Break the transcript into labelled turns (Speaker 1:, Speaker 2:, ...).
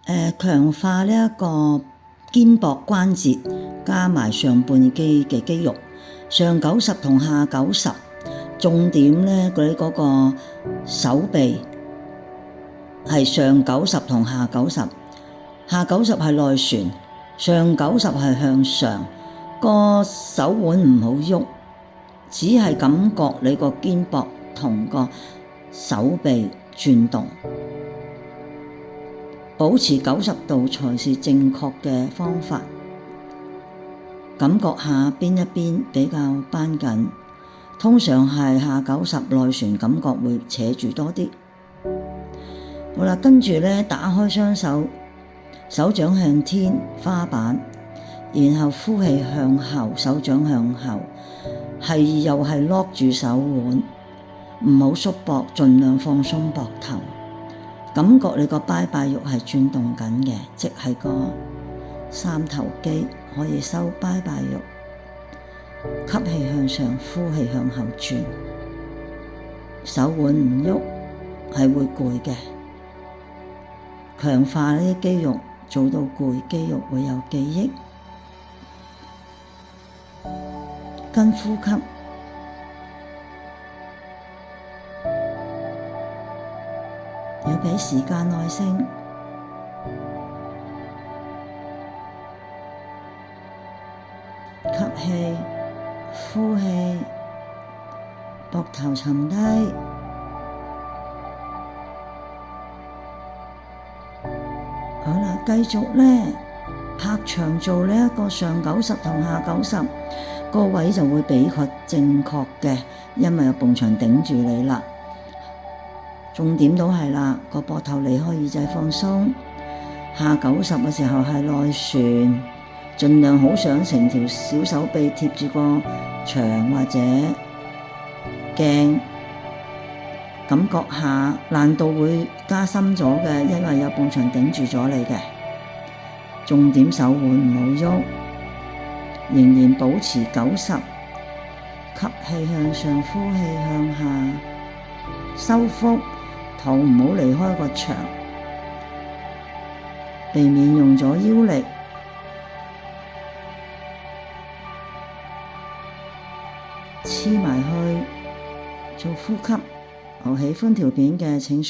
Speaker 1: 強化呢一個肩膊關節，加埋上半肌嘅肌肉，上90同下90，重點咧嗰個手臂係上90同下90，下90係內旋，上90係向上，個手腕唔好喐，只係感覺你個肩膊同個手臂轉動。保持90度才是正確嘅方法。感覺下邊一邊比較繃緊，通常係下90內旋，感覺會扯住多啲。好啦，跟住咧打開雙手，手掌向天花板，然後呼氣向後，手掌向後，又係 lock 住手腕，唔好縮膊，盡量放鬆膊頭。感覺你個拜拜肉係轉動緊嘅，即係個三頭肌可以收拜拜肉。吸氣向上，呼氣向後轉。手腕唔喐係會攰嘅，強化呢啲肌肉，做到攰，肌肉會有記憶。跟呼吸。要俾時間耐性，吸氣，呼氣，膊頭沉低。好啦，繼續咧拍長做呢一個上90同下90，個位就會比較正確嘅，因為有埲牆頂住你啦。重點都係啦，個膊頭離開耳仔放鬆。下90嘅時候係內旋，盡量好想成條小手臂貼住個牆或者鏡，感覺下難度會加深咗嘅，因為有埲牆頂住咗你嘅。重點手腕唔好喐，仍然保持90，吸氣向上，呼氣向下，收腹。頭唔好離開個牆，避免用咗腰力。黐埋去做呼吸。好，喜歡條片嘅請